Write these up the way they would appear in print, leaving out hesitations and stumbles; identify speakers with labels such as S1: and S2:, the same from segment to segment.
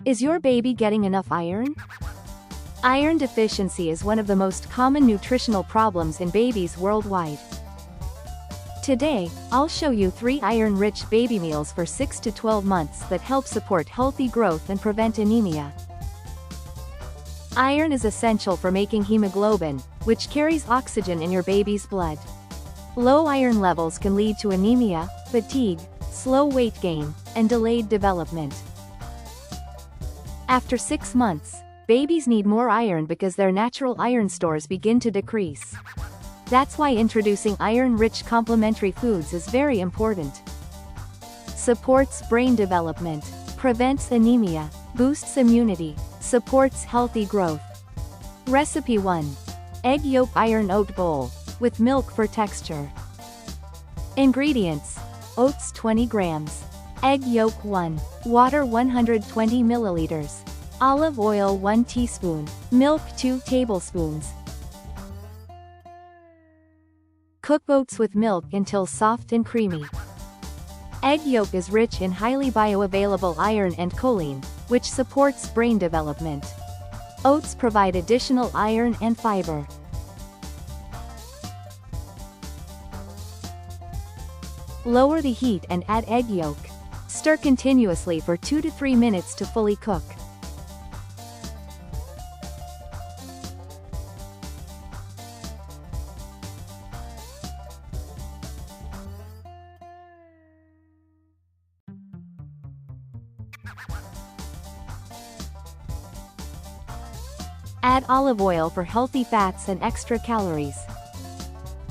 S1: Is your baby getting enough iron? Iron deficiency is one of the most common nutritional problems in babies worldwide. Today, I'll show you 3 iron-rich baby meals for 6 to 12 months that help support healthy growth and prevent anemia. Iron is essential for making hemoglobin, which carries oxygen in your baby's blood. Low iron levels can lead to anemia, fatigue, slow weight gain, and delayed development. After 6 months, babies need more iron because their natural iron stores begin to decrease. That's why introducing iron-rich complementary foods is very important. Supports brain development, prevents anemia, boosts immunity, supports healthy growth. Recipe 1. Egg yolk iron oat bowl, with milk for texture. Ingredients: oats 20 grams, egg yolk 1, water 120 milliliters, olive oil 1 teaspoon, milk 2 tablespoons. Cook oats with milk until soft and creamy. Egg yolk is rich in highly bioavailable iron and choline, which supports brain development. Oats provide additional iron and fiber. Lower the heat and add egg yolk. Stir continuously for 2 to 3 minutes to fully cook. Add olive oil for healthy fats and extra calories.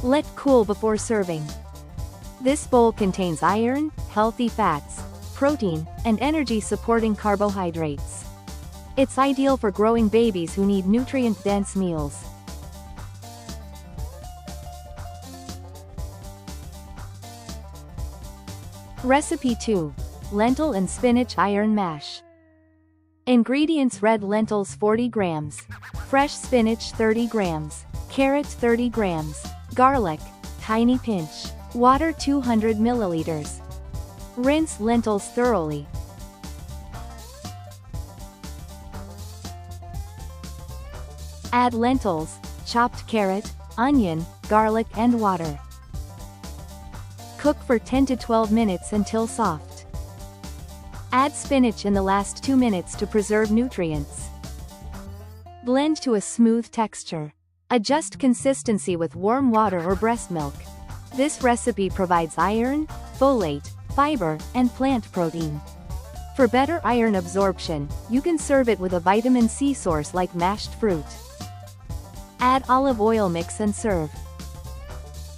S1: Let cool before serving. This bowl contains iron, healthy fats, protein, and energy-supporting carbohydrates. It's ideal for growing babies who need nutrient-dense meals. Recipe 2. Lentil and spinach iron mash. Ingredients: red lentils 40 grams, fresh spinach 30 grams, carrots 30 grams, garlic, tiny pinch, water 200 milliliters. Rinse lentils thoroughly. Add lentils, chopped carrot, onion, garlic and water. Cook for 10 to 12 minutes until soft. Add spinach in the last 2 minutes to preserve nutrients. Blend to a smooth texture. Adjust consistency with warm water or breast milk. This recipe provides iron, folate, fiber, and plant protein. For better iron absorption, you can serve it with a vitamin C source like mashed fruit. Add olive oil, mix and serve.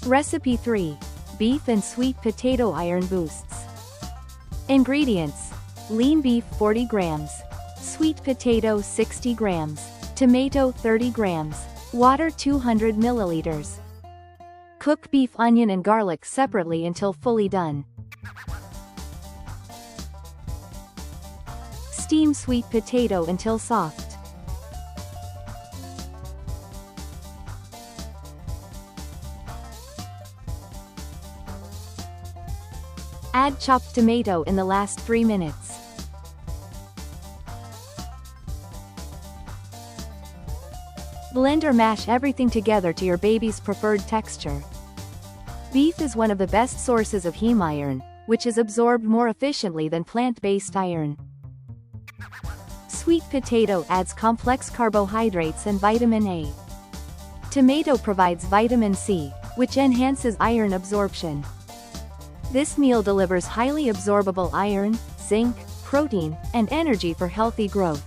S1: Recipe 3. Beef and sweet potato iron boosts. Ingredients: lean beef 40 grams, sweet potato 60 grams, tomato 30 grams, water 200 milliliters. Cook beef, onion and garlic separately until fully done. Steam sweet potato until soft. Add chopped tomato in the last 3 minutes. Blend or mash everything together to your baby's preferred texture. Beef is one of the best sources of heme iron, which is absorbed more efficiently than plant-based iron. Sweet potato adds complex carbohydrates and vitamin A. Tomato provides vitamin C, which enhances iron absorption. This meal delivers highly absorbable iron, zinc, protein, and energy for healthy growth.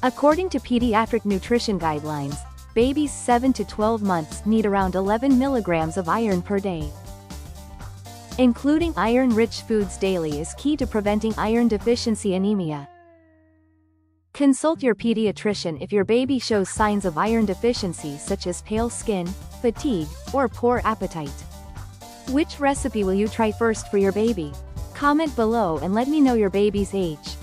S1: According to pediatric nutrition guidelines, babies 7 to 12 months need around 11 milligrams of iron per day. Including iron-rich foods daily is key to preventing iron deficiency anemia. Consult your pediatrician if your baby shows signs of iron deficiency such as pale skin, fatigue, or poor appetite. Which recipe will you try first for your baby? Comment below and let me know your baby's age.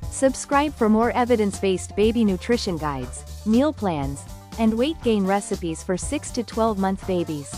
S1: Subscribe for more evidence-based baby nutrition guides, meal plans, and weight gain recipes for 6 to 12 month babies.